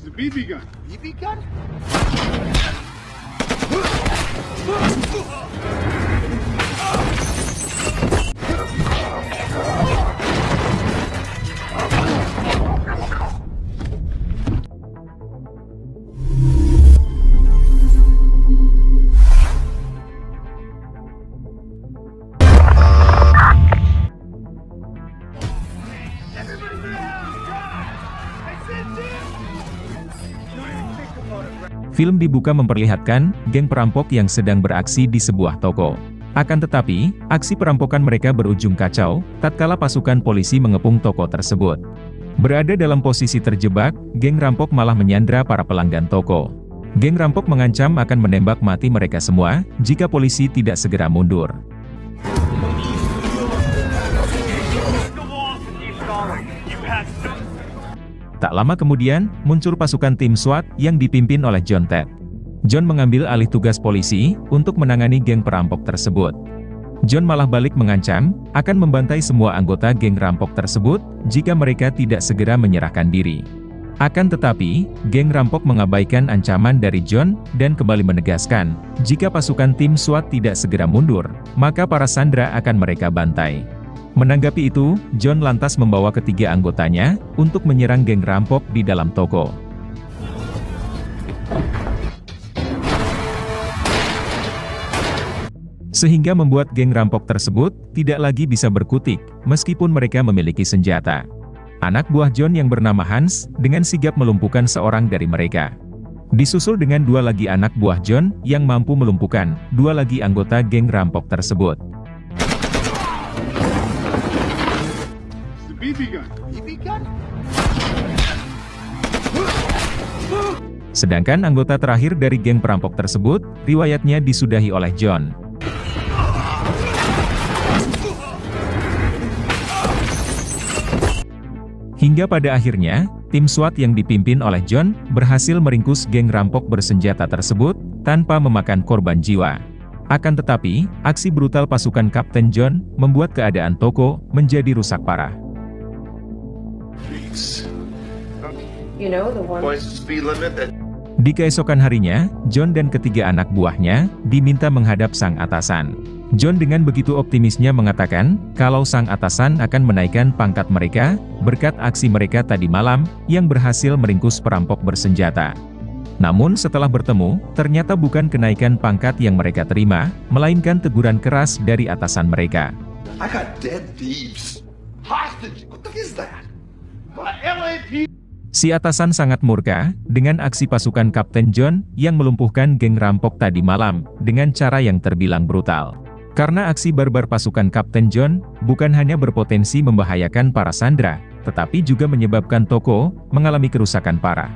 It's a BB gun. BB gun? Film dibuka memperlihatkan geng perampok yang sedang beraksi di sebuah toko. Akan tetapi, aksi perampokan mereka berujung kacau, tatkala pasukan polisi mengepung toko tersebut. Berada dalam posisi terjebak, geng rampok malah menyandra para pelanggan toko. Geng rampok mengancam akan menembak mati mereka semua, jika polisi tidak segera mundur. Tak lama kemudian, muncul pasukan tim SWAT yang dipimpin oleh John Ted. John mengambil alih tugas polisi untuk menangani geng perampok tersebut. John malah balik mengancam, akan membantai semua anggota geng rampok tersebut, jika mereka tidak segera menyerahkan diri. Akan tetapi, geng rampok mengabaikan ancaman dari John, dan kembali menegaskan, jika pasukan tim SWAT tidak segera mundur, maka para sandera akan mereka bantai. Menanggapi itu, John lantas membawa ketiga anggotanya, untuk menyerang geng rampok di dalam toko. Sehingga membuat geng rampok tersebut, tidak lagi bisa berkutik, meskipun mereka memiliki senjata. Anak buah John yang bernama Hans, dengan sigap melumpuhkan seorang dari mereka. Disusul dengan dua lagi anak buah John, yang mampu melumpuhkan dua lagi anggota geng rampok tersebut. BB gun. BB gun? Sedangkan anggota terakhir dari geng perampok tersebut, riwayatnya disudahi oleh John. Hingga pada akhirnya, tim SWAT yang dipimpin oleh John, berhasil meringkus geng rampok bersenjata tersebut, tanpa memakan korban jiwa. Akan tetapi, aksi brutal pasukan Kapten John, membuat keadaan toko, menjadi rusak parah. Di keesokan harinya, John dan ketiga anak buahnya, diminta menghadap sang atasan. John dengan begitu optimisnya mengatakan, kalau sang atasan akan menaikkan pangkat mereka, berkat aksi mereka tadi malam, yang berhasil meringkus perampok bersenjata. Namun setelah bertemu, ternyata bukan kenaikan pangkat yang mereka terima, melainkan teguran keras dari atasan mereka. I got dead thieves. Hostage. What the fuck is that? Si atasan sangat murka, dengan aksi pasukan Kapten John, yang melumpuhkan geng rampok tadi malam, dengan cara yang terbilang brutal. Karena aksi barbar pasukan Kapten John, bukan hanya berpotensi membahayakan para sandera, tetapi juga menyebabkan toko, mengalami kerusakan parah.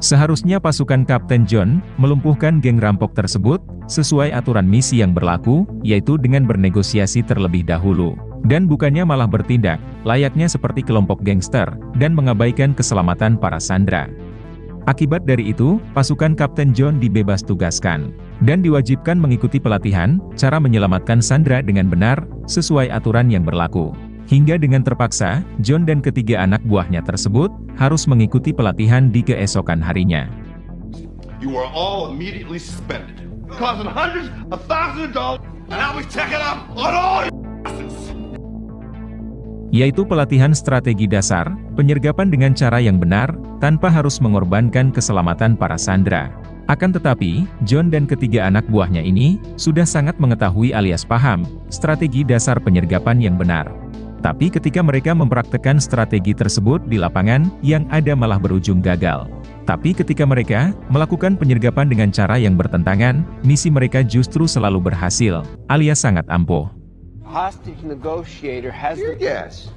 Seharusnya pasukan Kapten John, melumpuhkan geng rampok tersebut, sesuai aturan misi yang berlaku, yaitu dengan bernegosiasi terlebih dahulu. Dan bukannya malah bertindak, layaknya seperti kelompok gangster, dan mengabaikan keselamatan para sandera. Akibat dari itu, pasukan Kapten John dibebas tugaskan, dan diwajibkan mengikuti pelatihan, cara menyelamatkan sandera dengan benar, sesuai aturan yang berlaku. Hingga dengan terpaksa, John dan ketiga anak buahnya tersebut, harus mengikuti pelatihan di keesokan harinya. You are all immediately suspended. Causing hundreds of thousands of dollars, and I'll be checking up on all your asses. Yaitu pelatihan strategi dasar, penyergapan dengan cara yang benar, tanpa harus mengorbankan keselamatan para sandera. Akan tetapi, John dan ketiga anak buahnya ini, sudah sangat mengetahui alias paham, strategi dasar penyergapan yang benar. Tapi ketika mereka mempraktekkan strategi tersebut di lapangan, yang ada malah berujung gagal. Tapi ketika mereka melakukan penyergapan dengan cara yang bertentangan, misi mereka justru selalu berhasil, alias sangat ampuh. Hostage negotiator has the gas.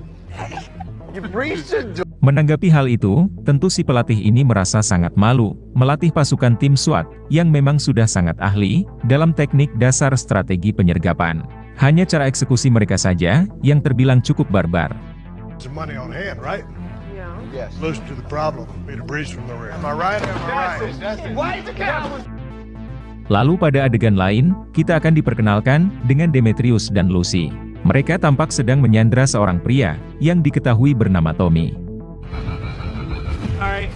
You breached the door. Menanggapi hal itu, tentu si pelatih ini merasa sangat malu, melatih pasukan tim SWAT, yang memang sudah sangat ahli, dalam teknik dasar strategi penyergapan. Hanya cara eksekusi mereka saja, yang terbilang cukup barbar. Some money on hand, right? Yes. Solution to the problem, be to breach from the rear. Am I right? Am I right? Why is the coward? Lalu pada adegan lain, kita akan diperkenalkan dengan Demetrius dan Lucy. Mereka tampak sedang menyandra seorang pria, yang diketahui bernama Tommy. Alright.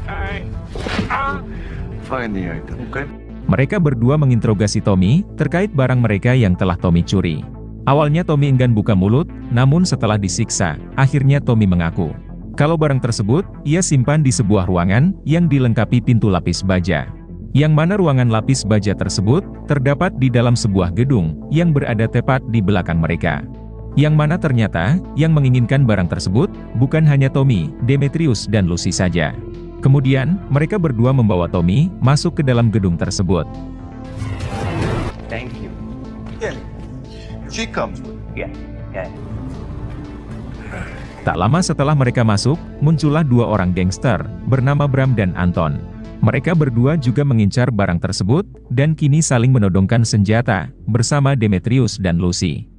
Find the item, okay? Mereka berdua menginterogasi Tommy terkait barang mereka yang telah Tommy curi. Awalnya Tommy enggan buka mulut, namun setelah disiksa, akhirnya Tommy mengaku kalau barang tersebut ia simpan di sebuah ruangan yang dilengkapi pintu lapis baja. Yang mana ruangan lapis baja tersebut terdapat di dalam sebuah gedung yang berada tepat di belakang mereka. Yang mana ternyata yang menginginkan barang tersebut bukan hanya Tommy, Demetrius dan Lucy saja. Kemudian, mereka berdua membawa Tommy masuk ke dalam gedung tersebut. Thank you. Yeah. She comes with it. Yeah. Tak lama setelah mereka masuk, muncullah dua orang gangster, bernama Bram dan Anton. Mereka berdua juga mengincar barang tersebut, dan kini saling menodongkan senjata, bersama Demetrius dan Lucy.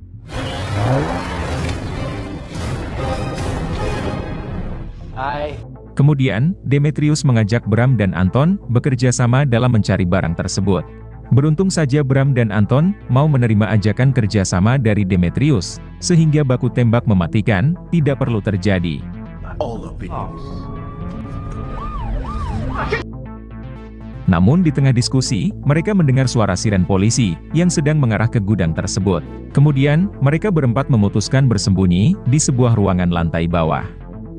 Kemudian, Demetrius mengajak Bram dan Anton bekerja sama dalam mencari barang tersebut. Beruntung saja Bram dan Anton mau menerima ajakan kerjasama dari Demetrius, sehingga baku tembak mematikan tidak perlu terjadi. Namun di tengah diskusi, mereka mendengar suara siren polisi yang sedang mengarah ke gudang tersebut. Kemudian, mereka berempat memutuskan bersembunyi di sebuah ruangan lantai bawah.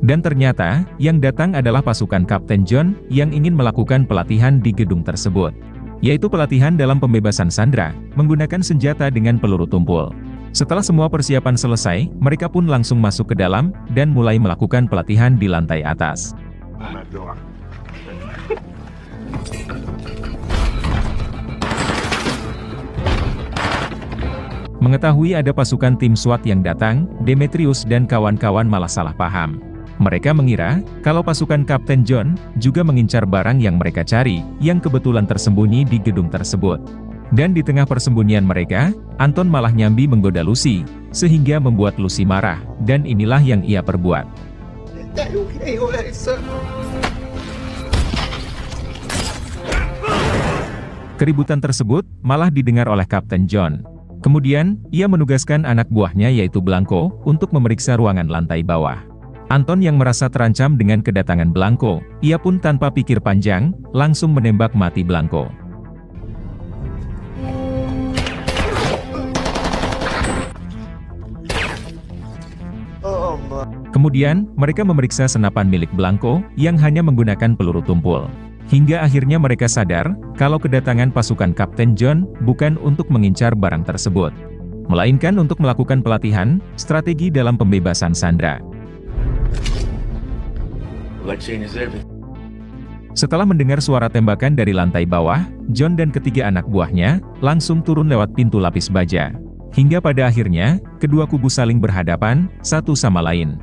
Dan ternyata, yang datang adalah pasukan Kapten John yang ingin melakukan pelatihan di gedung tersebut. Yaitu pelatihan dalam pembebasan sandera, menggunakan senjata dengan peluru tumpul. Setelah semua persiapan selesai, mereka pun langsung masuk ke dalam, dan mulai melakukan pelatihan di lantai atas. Mengetahui ada pasukan tim SWAT yang datang, Demetrius dan kawan-kawan malah salah paham. Mereka mengira, kalau pasukan Kapten John juga mengincar barang yang mereka cari, yang kebetulan tersembunyi di gedung tersebut. Dan di tengah persembunyian mereka, Anton malah nyambi menggoda Lucy, sehingga membuat Lucy marah, dan inilah yang ia perbuat. Keributan tersebut malah didengar oleh Kapten John. Kemudian, ia menugaskan anak buahnya yaitu Blanco, untuk memeriksa ruangan lantai bawah. Anton yang merasa terancam dengan kedatangan Blanco, ia pun tanpa pikir panjang, langsung menembak mati Blanco. Kemudian, mereka memeriksa senapan milik Blanco, yang hanya menggunakan peluru tumpul. Hingga akhirnya mereka sadar, kalau kedatangan pasukan Kapten John, bukan untuk mengincar barang tersebut. Melainkan untuk melakukan pelatihan, strategi dalam pembebasan sandera. Setelah mendengar suara tembakan dari lantai bawah, John dan ketiga anak buahnya langsung turun lewat pintu lapis baja. Hingga pada akhirnya, kedua kubu saling berhadapan, satu sama lain.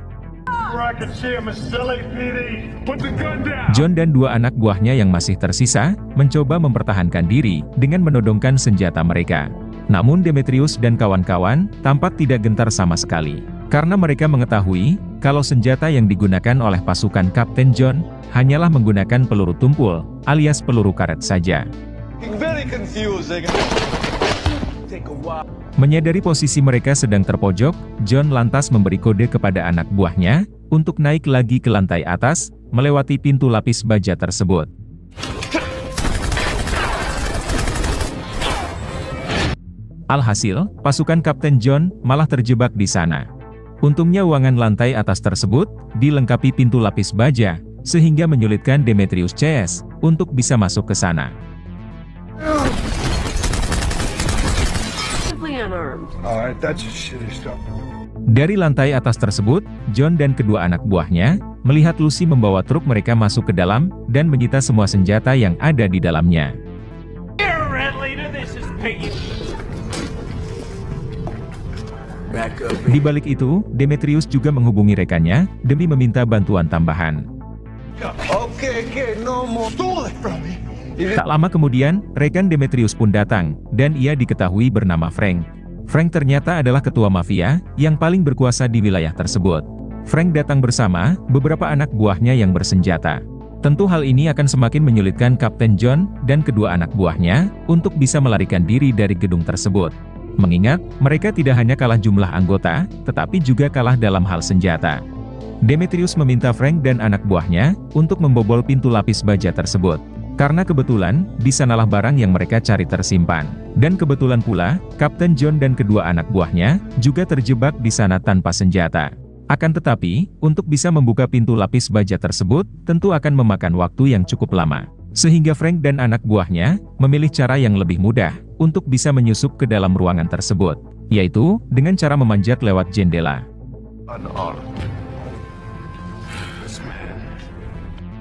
John dan dua anak buahnya yang masih tersisa, mencoba mempertahankan diri dengan menodongkan senjata mereka. Namun Demetrius dan kawan-kawan tampak tidak gentar sama sekali. Karena mereka mengetahui, kalau senjata yang digunakan oleh pasukan Kapten John, hanyalah menggunakan peluru tumpul, alias peluru karet saja. Menyadari posisi mereka sedang terpojok, John lantas memberi kode kepada anak buahnya, untuk naik lagi ke lantai atas, melewati pintu lapis baja tersebut. Alhasil, pasukan Kapten John malah terjebak di sana. Untungnya ruangan lantai atas tersebut dilengkapi pintu lapis baja, sehingga menyulitkan Demetrius CS untuk bisa masuk ke sana. Dari lantai atas tersebut, John dan kedua anak buahnya melihat Lucy membawa truk mereka masuk ke dalam dan menyita semua senjata yang ada di dalamnya. Di balik itu, Demetrius juga menghubungi rekannya demi meminta bantuan tambahan. Tak lama kemudian, rekan Demetrius pun datang, dan ia diketahui bernama Frank. Frank ternyata adalah ketua mafia yang paling berkuasa di wilayah tersebut. Frank datang bersama beberapa anak buahnya yang bersenjata. Tentu hal ini akan semakin menyulitkan Kapten John dan kedua anak buahnya untuk bisa melarikan diri dari gedung tersebut. Mengingat, mereka tidak hanya kalah jumlah anggota, tetapi juga kalah dalam hal senjata. Demetrius meminta Frank dan anak buahnya untuk membobol pintu lapis baja tersebut. Karena kebetulan, di sanalah barang yang mereka cari tersimpan. Dan kebetulan pula, Kapten John dan kedua anak buahnya, juga terjebak di sana tanpa senjata. Akan tetapi, untuk bisa membuka pintu lapis baja tersebut, tentu akan memakan waktu yang cukup lama. Sehingga Frank dan anak buahnya, memilih cara yang lebih mudah, untuk bisa menyusup ke dalam ruangan tersebut. Yaitu, dengan cara memanjat lewat jendela.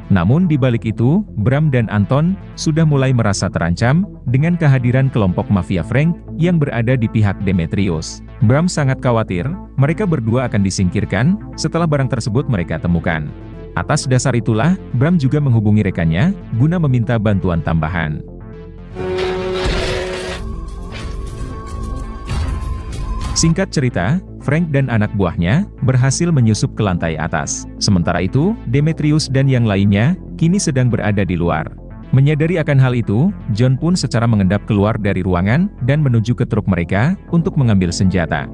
Namun di balik itu, Bram dan Anton sudah mulai merasa terancam dengan kehadiran kelompok mafia Frank yang berada di pihak Demetrius. Bram sangat khawatir mereka berdua akan disingkirkan setelah barang tersebut mereka temukan. Atas dasar itulah, Bram juga menghubungi rekannya guna meminta bantuan tambahan. Singkat cerita, Frank dan anak buahnya berhasil menyusup ke lantai atas. Sementara itu, Demetrius dan yang lainnya kini sedang berada di luar. Menyadari akan hal itu, John pun secara mengendap keluar dari ruangan dan menuju ke truk mereka untuk mengambil senjata.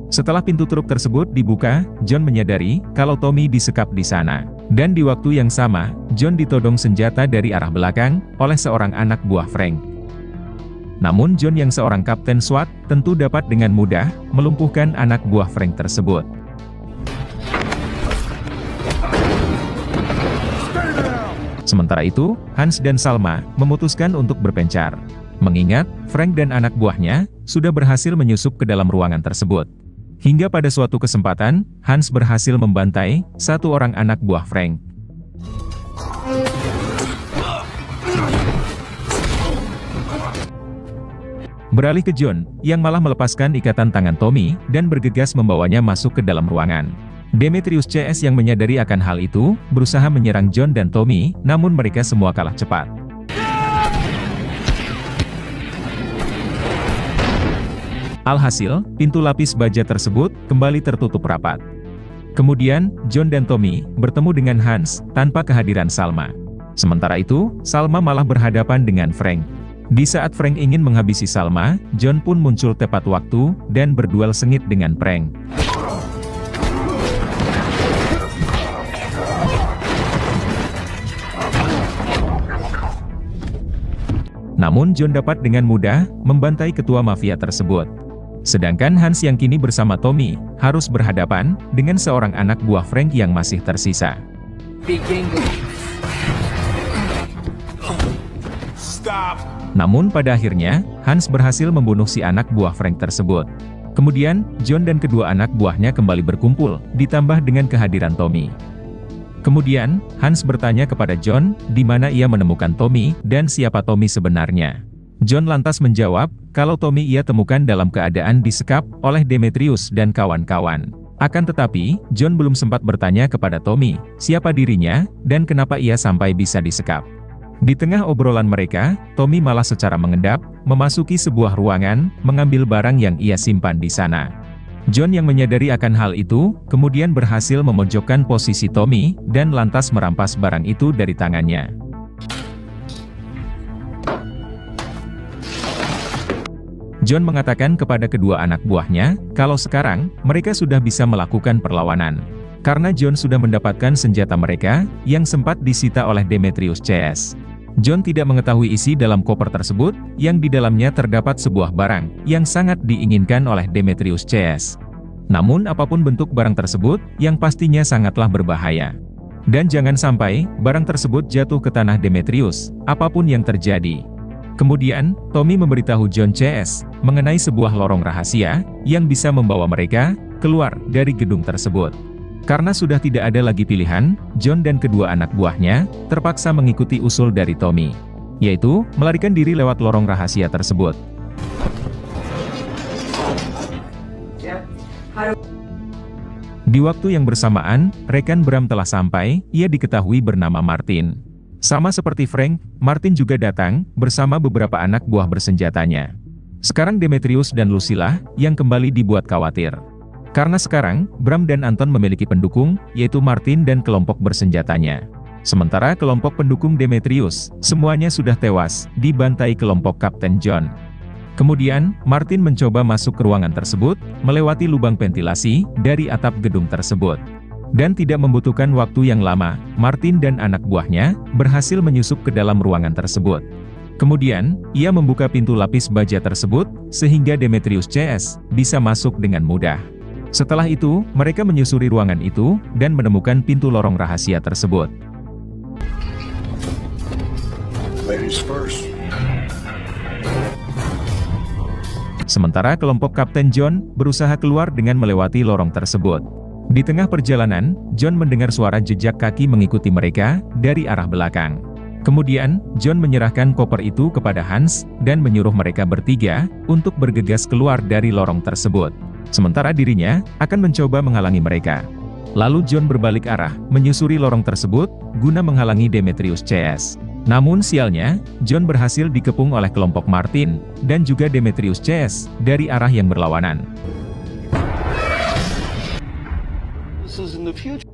Setelah pintu truk tersebut dibuka, John menyadari kalau Tommy disekap di sana. Dan di waktu yang sama, John ditodong senjata dari arah belakang oleh seorang anak buah Frank. Namun John yang seorang kapten SWAT, tentu dapat dengan mudah melumpuhkan anak buah Frank tersebut. Sementara itu, Hans dan Salma memutuskan untuk berpencar. Mengingat, Frank dan anak buahnya sudah berhasil menyusup ke dalam ruangan tersebut. Hingga pada suatu kesempatan, Hans berhasil membantai satu orang anak buah Frank. Beralih ke John, yang malah melepaskan ikatan tangan Tommy, dan bergegas membawanya masuk ke dalam ruangan. Demetrius CS yang menyadari akan hal itu, berusaha menyerang John dan Tommy, namun mereka semua kalah cepat. Alhasil, pintu lapis baja tersebut kembali tertutup rapat. Kemudian, John dan Tommy bertemu dengan Hans, tanpa kehadiran Salma. Sementara itu, Salma malah berhadapan dengan Frank. Di saat Frank ingin menghabisi Salma, John pun muncul tepat waktu, dan berduel sengit dengan Frank. Namun John dapat dengan mudah membantai ketua mafia tersebut. Sedangkan Hans yang kini bersama Tommy, harus berhadapan dengan seorang anak buah Frank yang masih tersisa. Stop. Namun pada akhirnya, Hans berhasil membunuh si anak buah Frank tersebut. Kemudian, John dan kedua anak buahnya kembali berkumpul, ditambah dengan kehadiran Tommy. Kemudian, Hans bertanya kepada John, di mana ia menemukan Tommy, dan siapa Tommy sebenarnya. John lantas menjawab, kalau Tommy ia temukan dalam keadaan disekap oleh Demetrius dan kawan-kawan. Akan tetapi, John belum sempat bertanya kepada Tommy, siapa dirinya, dan kenapa ia sampai bisa disekap. Di tengah obrolan mereka, Tommy malah secara mengendap, memasuki sebuah ruangan, mengambil barang yang ia simpan di sana. John yang menyadari akan hal itu, kemudian berhasil memojokkan posisi Tommy, dan lantas merampas barang itu dari tangannya. John mengatakan kepada kedua anak buahnya, kalau sekarang, mereka sudah bisa melakukan perlawanan. Karena John sudah mendapatkan senjata mereka, yang sempat disita oleh Demetrius CS. John tidak mengetahui isi dalam koper tersebut, yang di dalamnya terdapat sebuah barang, yang sangat diinginkan oleh Demetrius CS. Namun apapun bentuk barang tersebut, yang pastinya sangatlah berbahaya. Dan jangan sampai, barang tersebut jatuh ke tanah Demetrius, apapun yang terjadi. Kemudian, Tommy memberitahu John CS, mengenai sebuah lorong rahasia, yang bisa membawa mereka keluar dari gedung tersebut. Karena sudah tidak ada lagi pilihan, John dan kedua anak buahnya terpaksa mengikuti usul dari Tommy, yaitu melarikan diri lewat lorong rahasia tersebut. Di waktu yang bersamaan, rekan Bram telah sampai, ia diketahui bernama Martin. Sama seperti Frank, Martin juga datang bersama beberapa anak buah bersenjatanya. Sekarang Demetrius dan Lucilla yang kembali dibuat khawatir. Karena sekarang, Bram dan Anton memiliki pendukung, yaitu Martin dan kelompok bersenjatanya. Sementara kelompok pendukung Demetrius, semuanya sudah tewas, dibantai kelompok Kapten John. Kemudian, Martin mencoba masuk ke ruangan tersebut, melewati lubang ventilasi, dari atap gedung tersebut. Dan tidak membutuhkan waktu yang lama, Martin dan anak buahnya berhasil menyusup ke dalam ruangan tersebut. Kemudian, ia membuka pintu lapis baja tersebut, sehingga Demetrius CS bisa masuk dengan mudah. Setelah itu, mereka menyusuri ruangan itu, dan menemukan pintu lorong rahasia tersebut. Ladies first. Sementara kelompok Kapten John berusaha keluar dengan melewati lorong tersebut. Di tengah perjalanan, John mendengar suara jejak kaki mengikuti mereka dari arah belakang. Kemudian, John menyerahkan koper itu kepada Hans, dan menyuruh mereka bertiga untuk bergegas keluar dari lorong tersebut. Sementara dirinya akan mencoba menghalangi mereka. Lalu John berbalik arah, menyusuri lorong tersebut, guna menghalangi Demetrius CS. Namun sialnya, John berhasil dikepung oleh kelompok Martin, dan juga Demetrius CS, dari arah yang berlawanan.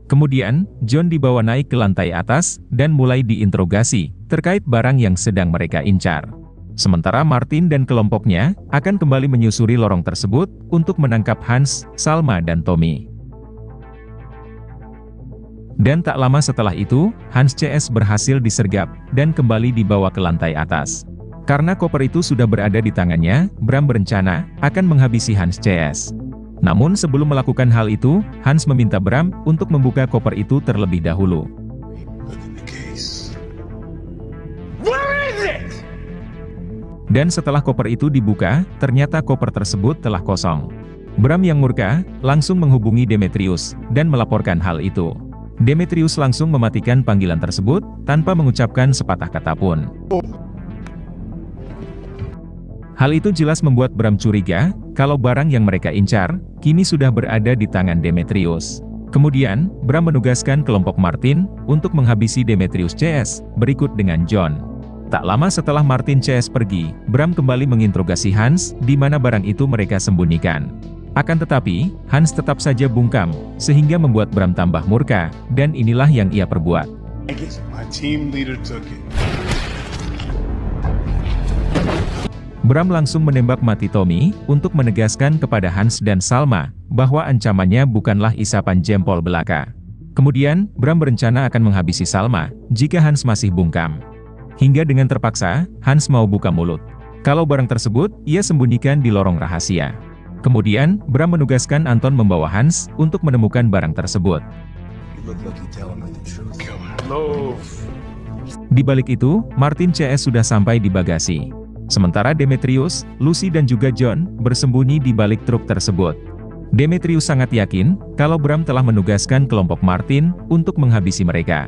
Kemudian, John dibawa naik ke lantai atas, dan mulai diinterogasi, terkait barang yang sedang mereka incar. Sementara Martin dan kelompoknya, akan kembali menyusuri lorong tersebut, untuk menangkap Hans, Salma dan Tommy. Dan tak lama setelah itu, Hans CS berhasil disergap, dan kembali dibawa ke lantai atas. Karena koper itu sudah berada di tangannya, Bram berencana, akan menghabisi Hans CS. Namun sebelum melakukan hal itu, Hans meminta Bram untuk membuka koper itu terlebih dahulu. Dan setelah koper itu dibuka, ternyata koper tersebut telah kosong. Bram yang murka, langsung menghubungi Demetrius, dan melaporkan hal itu. Demetrius langsung mematikan panggilan tersebut, tanpa mengucapkan sepatah kata pun. Hal itu jelas membuat Bram curiga, kalau barang yang mereka incar, kini sudah berada di tangan Demetrius. Kemudian, Bram menugaskan kelompok Martin, untuk menghabisi Demetrius CS, berikut dengan John. Tak lama setelah Martin CS pergi, Bram kembali menginterogasi Hans, di mana barang itu mereka sembunyikan. Akan tetapi, Hans tetap saja bungkam, sehingga membuat Bram tambah murka, dan inilah yang ia perbuat. My team leader took it. Bram langsung menembak mati Tommy, untuk menegaskan kepada Hans dan Salma, bahwa ancamannya bukanlah isapan jempol belaka. Kemudian, Bram berencana akan menghabisi Salma, jika Hans masih bungkam. Hingga dengan terpaksa, Hans mau buka mulut. Kalau barang tersebut, ia sembunyikan di lorong rahasia. Kemudian, Bram menugaskan Anton membawa Hans, untuk menemukan barang tersebut. Di balik itu, Martin CS sudah sampai di bagasi. Sementara Demetrius, Lucy dan juga John, bersembunyi di balik truk tersebut. Demetrius sangat yakin, kalau Bram telah menugaskan kelompok Martin, untuk menghabisi mereka.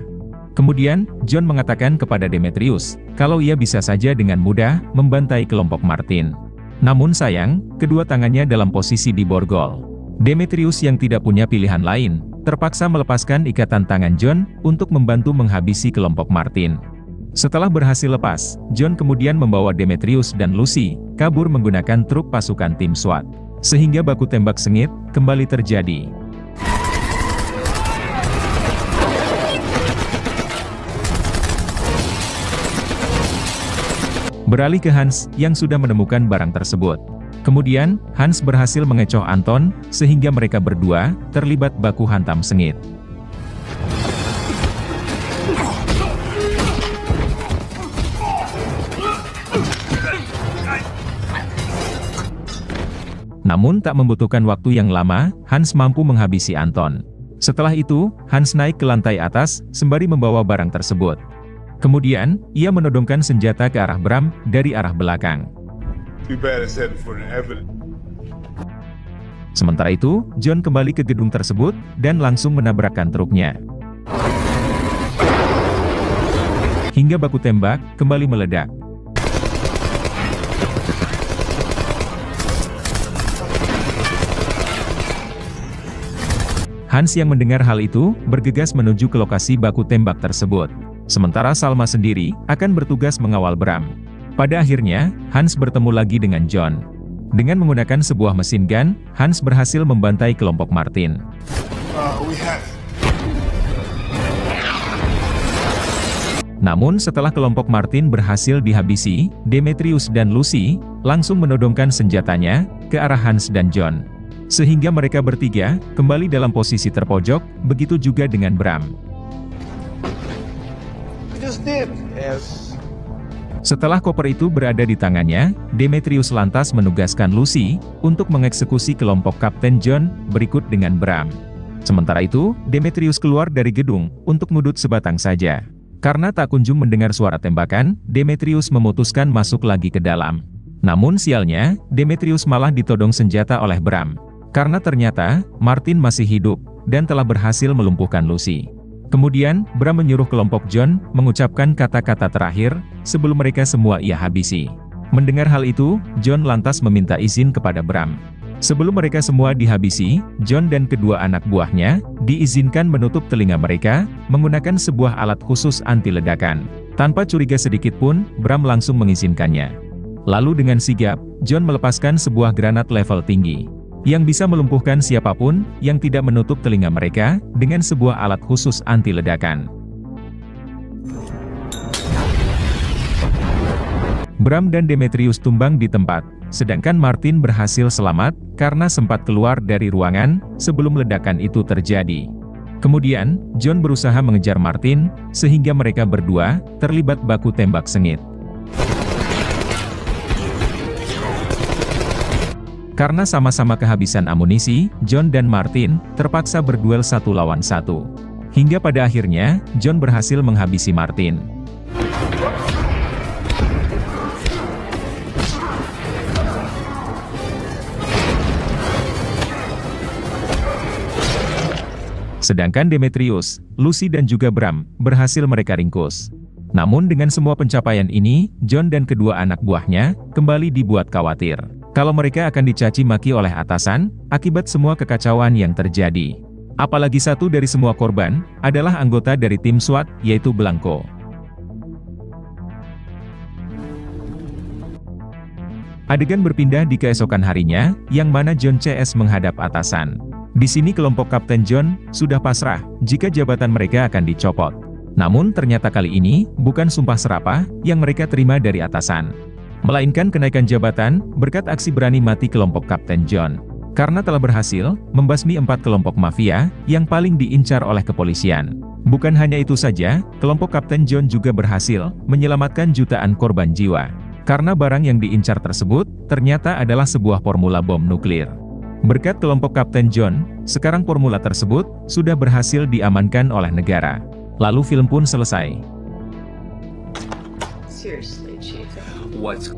Kemudian, John mengatakan kepada Demetrius, kalau ia bisa saja dengan mudah, membantai kelompok Martin. Namun sayang, kedua tangannya dalam posisi diborgol. Demetrius yang tidak punya pilihan lain, terpaksa melepaskan ikatan tangan John, untuk membantu menghabisi kelompok Martin. Setelah berhasil lepas, John kemudian membawa Demetrius dan Lucy, kabur menggunakan truk pasukan tim SWAT. Sehingga baku tembak sengit, kembali terjadi. Beralih ke Hans, yang sudah menemukan barang tersebut. Kemudian, Hans berhasil mengecoh Anton, sehingga mereka berdua, terlibat baku hantam sengit. Namun tak membutuhkan waktu yang lama, Hans mampu menghabisi Anton. Setelah itu, Hans naik ke lantai atas, sembari membawa barang tersebut. Kemudian, ia menodongkan senjata ke arah Bram, dari arah belakang. Sementara itu, John kembali ke gedung tersebut, dan langsung menabrakkan truknya. Hingga baku tembak, kembali meledak. Hans yang mendengar hal itu, bergegas menuju ke lokasi baku tembak tersebut. Sementara Salma sendiri, akan bertugas mengawal Bram. Pada akhirnya, Hans bertemu lagi dengan John. Dengan menggunakan sebuah mesin gun, Hans berhasil membantai kelompok Martin. Namun setelah kelompok Martin berhasil dihabisi, Demetrius dan Lucy, langsung menodongkan senjatanya, ke arah Hans dan John. Sehingga mereka bertiga kembali dalam posisi terpojok, begitu juga dengan Bram. Just did. Yes. Setelah koper itu berada di tangannya, Demetrius lantas menugaskan Lucy untuk mengeksekusi kelompok Kapten John berikut dengan Bram. Sementara itu, Demetrius keluar dari gedung untuk ngudut sebatang saja. Karena tak kunjung mendengar suara tembakan, Demetrius memutuskan masuk lagi ke dalam. Namun sialnya, Demetrius malah ditodong senjata oleh Bram. Karena ternyata, Martin masih hidup, dan telah berhasil melumpuhkan Lucy. Kemudian, Bram menyuruh kelompok John mengucapkan kata-kata terakhir, sebelum mereka semua ia habisi. Mendengar hal itu, John lantas meminta izin kepada Bram. Sebelum mereka semua dihabisi, John dan kedua anak buahnya, diizinkan menutup telinga mereka, menggunakan sebuah alat khusus anti-ledakan. Tanpa curiga sedikit pun, Bram langsung mengizinkannya. Lalu dengan sigap, John melepaskan sebuah granat level tinggi yang bisa melumpuhkan siapapun yang tidak menutup telinga mereka dengan sebuah alat khusus anti-ledakan. Bram dan Demetrius tumbang di tempat, sedangkan Martin berhasil selamat karena sempat keluar dari ruangan sebelum ledakan itu terjadi. Kemudian, John berusaha mengejar Martin, sehingga mereka berdua terlibat baku tembak sengit. Karena sama-sama kehabisan amunisi, John dan Martin terpaksa berduel 1 lawan 1. Hingga pada akhirnya, John berhasil menghabisi Martin. Sedangkan Demetrius, Lucy dan juga Bram berhasil mereka ringkus. Namun dengan semua pencapaian ini, John dan kedua anak buahnya kembali dibuat khawatir kalau mereka akan dicaci maki oleh atasan akibat semua kekacauan yang terjadi. Apalagi satu dari semua korban adalah anggota dari tim SWAT, yaitu Blanco. Adegan berpindah di keesokan harinya, yang mana John CS menghadap atasan. Di sini kelompok Kapten John sudah pasrah jika jabatan mereka akan dicopot. Namun ternyata kali ini bukan sumpah serapah yang mereka terima dari atasan, melainkan kenaikan jabatan berkat aksi berani mati kelompok Kapten John. Karena telah berhasil membasmi 4 kelompok mafia yang paling diincar oleh kepolisian. Bukan hanya itu saja, kelompok Kapten John juga berhasil menyelamatkan jutaan korban jiwa. Karena barang yang diincar tersebut ternyata adalah sebuah formula bom nuklir. Berkat kelompok Kapten John, sekarang formula tersebut sudah berhasil diamankan oleh negara. Lalu film pun selesai. Seriously, Chief. What's